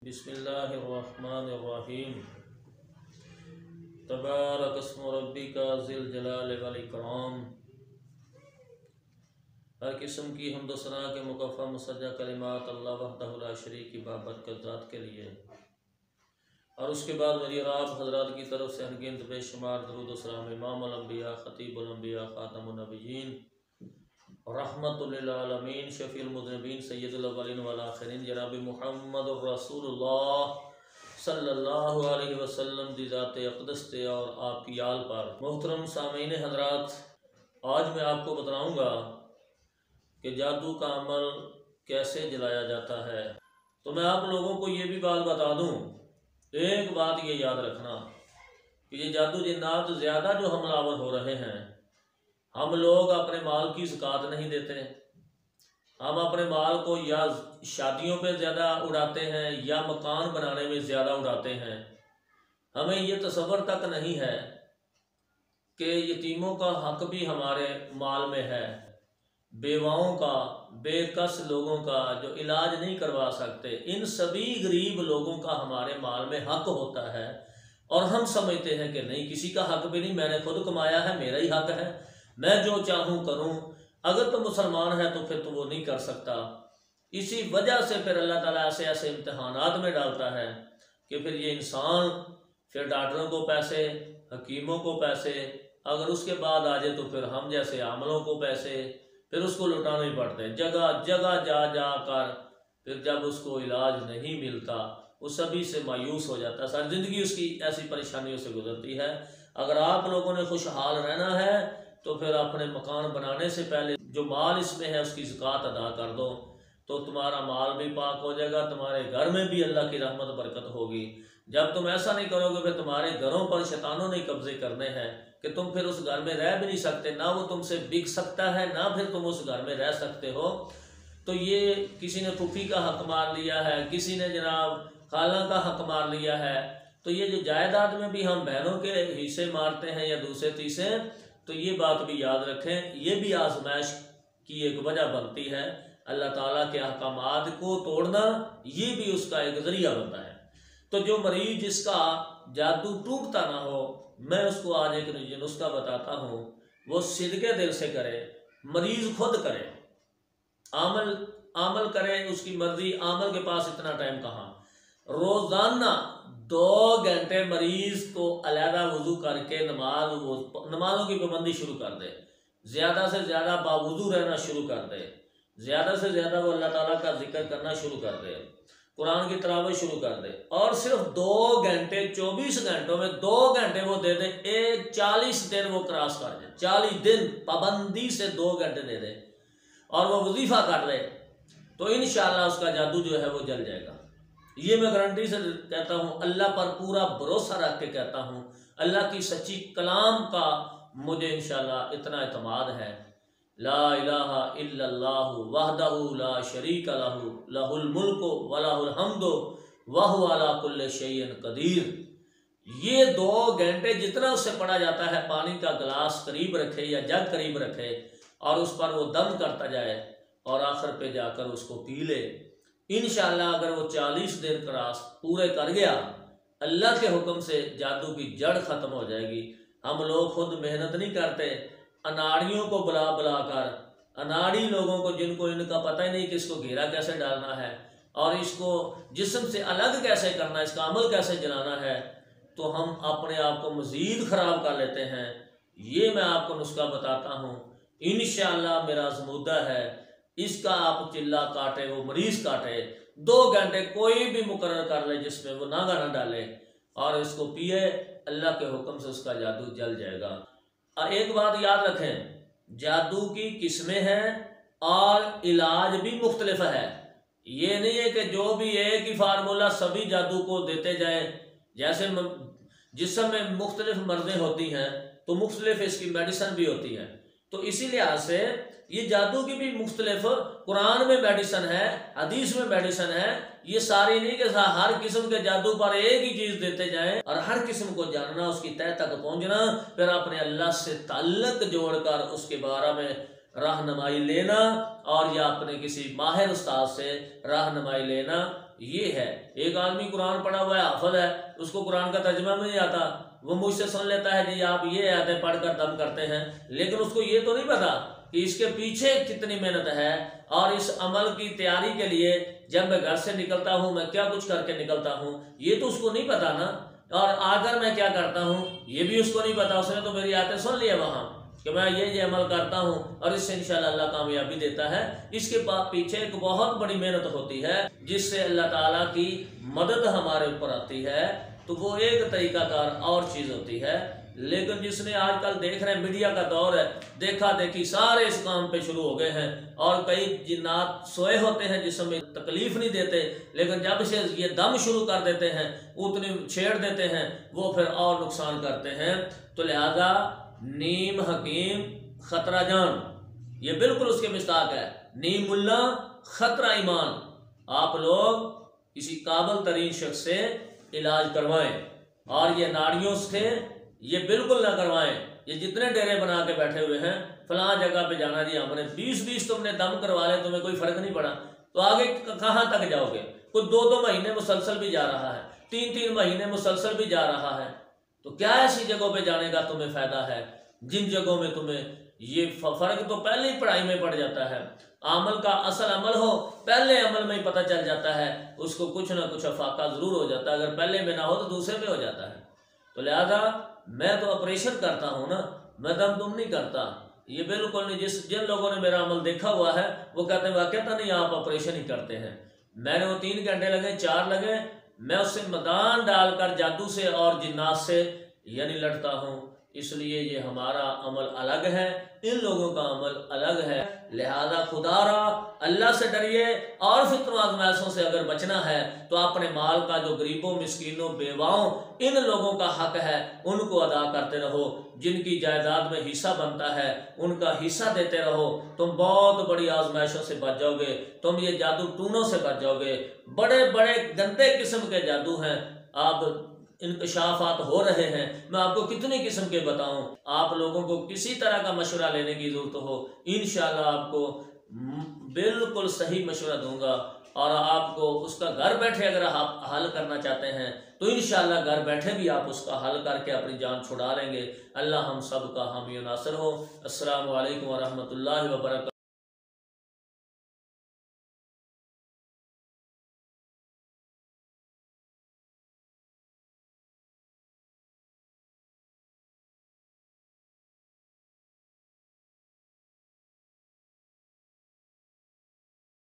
بسم اللہ الرحمن الرحیم تبارک اسم ربک ذی الجلال والاکرام۔ ہر قسم کی حمد و ثنا کے مکفہ مسجع کلمات اللہ وحدہ لا شریک کی بابرکت ذات کے لیے، اور اس کے بعد میری اور آپ حضرات کی طرف سے انگنت بے شمار درود و سلام امام الانبیاء خطیب الانبیاء خاتم النبیین رحمت للعالمین شفیع المذنبین سید الاولین والآخرین جناب محمد الرسول اللہ صلی اللہ علیہ وسلم دی ذات اقدس تے اور آپ کی آل پر۔ محترم سامعین حضرات، آج میں آپ کو بتلاؤں گا کہ جادو کا عمل کیسے جلایا جاتا ہے۔ تو میں آپ لوگوں کو یہ بھی بات بتا دوں، ایک بات یہ یاد رکھنا کہ یہ جادو جنات زیادہ جو حملہ آور ہو رہے ہیں، ہم لوگ اپنے مال کی زکوٰۃ نہیں دیتے، ہم اپنے مال کو یا شادیوں پہ زیادہ اڑاتے ہیں یا مکان بنانے میں زیادہ اڑاتے ہیں۔ ہمیں یہ تصور تک نہیں ہے کہ یتیموں کا حق بھی ہمارے مال میں ہے، بیواؤں کا، بے کس لوگوں کا جو علاج نہیں کروا سکتے، ان سبھی غریب لوگوں کا ہمارے مال میں حق ہوتا ہے، اور ہم سمجھتے ہیں کہ نہیں، کسی کا حق بھی نہیں، میں نے خود کمایا ہے، میرا ہی حق ہے، میں جو چاہوں کروں۔ اگر تو مسلمان ہے تو پھر تو وہ نہیں کر سکتا۔ اسی وجہ سے پھر اللہ تعالیٰ ایسے امتحانات میں ڈالتا ہے کہ پھر یہ انسان پھر ڈاکٹروں کو پیسے، حکیموں کو پیسے، اگر اس کے بعد آ جائے تو پھر ہم جیسے عاملوں کو پیسے، پھر اس کو لٹانے پڑتے ہیں جگہ جگہ جا کر۔ پھر جب اس کو علاج نہیں ملتا، وہ سبھی سے مایوس ہو جاتا ہے، ساری زندگی اس کی ایسی پریشانیوں سے گزرتی ہے۔ اگر آپ لوگوں نے خوشحال رہنا ہے تو پھر اپنے مکان بنانے سے پہلے جو مال اس میں ہے اس کی زکوٰۃ ادا کر دو، تو تمہارا مال بھی پاک ہو جائے گا، تمہارے گھر میں بھی اللہ کی رحمت برکت ہوگی۔ جب تم ایسا نہیں کرو گے، پھر تمہارے گھروں پر شیطانوں نے قبضے کرنے ہیں کہ تم پھر اس گھر میں رہ بھی نہیں سکتے، نہ وہ تم سے بک سکتا ہے، نہ پھر تم اس گھر میں رہ سکتے ہو۔ تو یہ کسی نے پھوپھی کا حق مار لیا ہے، کسی نے جناب خالہ کا حق مار لیا ہے، تو یہ جو جائیداد میں بھی ہم بہنوں کے حصے مارتے ہیں یا دوسرے تیسرے، تو یہ بات بھی یاد رکھیں، یہ بھی آزمائش کی ایک وجہ بنتی ہے۔ اللہ تعالیٰ کے احکامات کو توڑنا یہ بھی اس کا ایک ذریعہ بنتا ہے۔ تو جو مریض جس کا جادو ٹوٹتا نہ ہو، میں اس کو آج ایک نسخہ بتاتا ہوں، وہ صدقے دل سے کرے، مریض خود کرے، عمل کرے، اس کی مرضی، عمل کے پاس اتنا ٹائم کہاں۔ روزانہ 2 گھنٹے مریض کو علیحدہ وضو کر کے نمازوں کی پابندی شروع کر دے، زیادہ سے زیادہ باوضو رہنا شروع کر دے، زیادہ سے زیادہ وہ اللہ تعالیٰ کا ذکر کرنا شروع کر دے، قرآن کی تلاوت شروع کر دے، اور صرف 2 گھنٹے 24 گھنٹوں میں 2 گھنٹے وہ دے دے، 40 دن وہ کراس کر جائے، 40 دن پابندی سے 2 گھنٹے دے دے، اور وہ وظیفہ کر لے، تو انشاءاللہ اس کا جادو جو ہے وہ جل جائے گا۔ یہ میں گارنٹی سے کہتا ہوں، اللہ پر پورا بھروسہ رکھ کے کہتا ہوں، اللہ کی سچی کلام کا مجھے انشاءاللہ اتنا اعتماد ہے۔ لا الہ الا اللہ وحدہ لا شریک لہ لہ الملک ولہ الحمد وہو علی کل شیء قدیر۔ یہ 2 گھنٹے جتنا اس سے پڑھا جاتا ہے، پانی کا گلاس قریب رکھے یا جگ قریب رکھے، اور اس پر وہ دم کرتا جائے، اور آخر پہ جا کر اس کو پی لے۔ انشاءاللہ اگر وہ 40 دن کراس پورے کر گیا، اللہ کے حکم سے جادو کی جڑ ختم ہو جائے گی۔ ہم لوگ خود محنت نہیں کرتے، اناڑیوں کو بلا کر، اناڑی لوگوں کو جن کو ان کا پتہ ہی نہیں کہ اس کو گھیرا کیسے ڈالنا ہے اور اس کو جسم سے الگ کیسے کرنا ہے، اس کا عمل کیسے جلانا ہے، تو ہم اپنے آپ کو مزید خراب کر لیتے ہیں۔ یہ میں آپ کو نسخہ بتاتا ہوں، انشاءاللہ میرا زمودہ ہے، اس کا آپ چلہ کاٹے، وہ مریض کاٹے، 2 گھنٹے کوئی بھی مقرر کر لے جس میں وہ ناغہ نہ ڈالے، اور اس کو پیے، اللہ کے حکم سے اس کا جادو جل جائے گا۔ اور ایک بات یاد رکھیں، جادو کی قسمیں ہیں اور علاج بھی مختلف ہے۔ یہ نہیں ہے کہ جو بھی ایک ہی فارمولہ سبھی جادو کو دیتے جائیں۔ جیسے جسم میں مختلف مرضیں ہوتی ہیں تو مختلف اس کی میڈیسن بھی ہوتی ہے، تو اسی لحاظ سے یہ جادو کی بھی مختلف، قرآن میں میڈیسن ہے، حدیث میں میڈیسن ہے۔ یہ ساری نہیں کہ ہر قسم کے جادو پر ایک ہی چیز دیتے جائیں، اور ہر قسم کو جاننا، اس کی تہ تک پہنچنا، پھر اپنے اللہ سے تعلق جوڑ کر اس کے بارے میں رہنمائی لینا، اور یا اپنے کسی ماہر استاد سے رہنمائی لینا، یہ ہے۔ ایک آدمی قرآن پڑھا ہوا ہے، حافظ ہے، اس کو قرآن کا ترجمہ بھی نہیں آتا، وہ مجھ سے سن لیتا ہے جی آپ یہ آیتیں پڑھ کر دم کرتے ہیں، لیکن اس کو یہ تو نہیں پتا کہ اس کے پیچھے کتنی محنت ہے، اور اس عمل کی تیاری کے لیے جب میں گھر سے نکلتا ہوں میں کیا کچھ کر کے نکلتا ہوں، یہ تو اس کو نہیں پتا نا، اور آ کر میں کیا کرتا ہوں یہ بھی اس کو نہیں پتا۔ اس نے تو میری آیتیں سن لی ہے وہاں کہ میں یہ عمل کرتا ہوں اور اس سے انشاءاللہ اللہ کامیابی دیتا ہے، اس کے پیچھے ایک بہت بڑی محنت ہوتی ہے جس سے اللہ تعالیٰ کی مدد ہمارے اوپر آتی ہے، تو وہ ایک طریقہ کار اور چیز ہوتی ہے۔ لیکن جس نے آج کل دیکھ رہے ہیں میڈیا کا دور ہے، دیکھا دیکھی سارے اس کام پہ شروع ہو گئے ہیں، اور کئی جنات سوئے ہوتے ہیں جسم میں تکلیف نہیں دیتے، لیکن جب سے یہ دم شروع کر دیتے ہیں اتنی چھیڑ دیتے ہیں وہ پھر اور نقصان کرتے ہیں۔ تو لہذا نیم حکیم خطرہ جان، یہ بالکل اس کے مصداق ہے، نیم ملا خطرہ ایمان۔ آپ لوگ کسی قابل ترین شخص سے علاج کروائیں، اور یہ ناڑیوں سے یہ بالکل نہ کروائیں۔ یہ جتنے ڈیرے بنا کے بیٹھے ہوئے ہیں فلاں جگہ پہ جانا جی ہم نے 20 تم نے دم کروا لے تمہیں کوئی فرق نہیں پڑا، تو آگے کہاں تک جاؤ گے؟ کوئی 2 مہینے مسلسل بھی جا رہا ہے، 3 مہینے مسلسل بھی جا رہا ہے، تو کیا ایسی جگہوں پہ جانے کا تمہیں فائدہ ہے جن جگہوں میں تمہیں یہ فرق تو پہلے ہی پڑھائی میں پڑ جاتا ہے۔ عمل کا اصل عمل ہو پہلے عمل میں ہی پتہ چل جاتا ہے، اس کو کچھ نہ کچھ افاقہ ضرور ہو جاتا ہے، اگر پہلے میں نہ ہو تو دوسرے میں ہو جاتا ہے۔ تو لہذا میں تو آپریشن کرتا ہوں نا، میں دم دم نہیں کرتا، یہ بالکل نہیں۔ جن لوگوں نے میرا عمل دیکھا ہوا ہے وہ کہتے ہیں واقعتا نہیں آپ آپریشن ہی کرتے ہیں۔ میں نے وہ 3 گھنٹے لگے 4 لگے، میں اس سے میدان ڈال کر جادو سے اور جنات سے یعنی لڑتا ہوں، اس لیے یہ ہمارا عمل الگ ہے، ان لوگوں کا عمل الگ ہے۔ لہذا خدا را اللہ سے ڈریے، اور فتنوں آزمائشوں سے اگر بچنا ہے تو اپنے مال کا جو غریبوں مسکینوں بیواؤں ان لوگوں کا حق ہے ان کو ادا کرتے رہو، جن کی جائیداد میں حصہ بنتا ہے ان کا حصہ دیتے رہو، تم بہت بڑی آزمائشوں سے بچ جاؤ گے، تم یہ جادو ٹونوں سے بچ جاؤ گے۔ بڑے بڑے گندے قسم کے جادو ہیں، اب انکشافات ہو رہے ہیں، میں آپ کو کتنی قسم کے بتاؤں۔ آپ لوگوں کو کسی طرح کا مشورہ لینے کی ضرورت ہو انشاءاللہ آپ کو بالکل صحیح مشورہ دوں گا، اور آپ کو اس کا گھر بیٹھے اگر آپ حل کرنا چاہتے ہیں تو انشاءاللہ گھر بیٹھے بھی آپ اس کا حل کر کے اپنی جان چھڑا لیں گے۔ اللہ ہم سب کا حامی و ناصر ہو۔ السلام علیکم ورحمۃ اللہ وبرکاتہ۔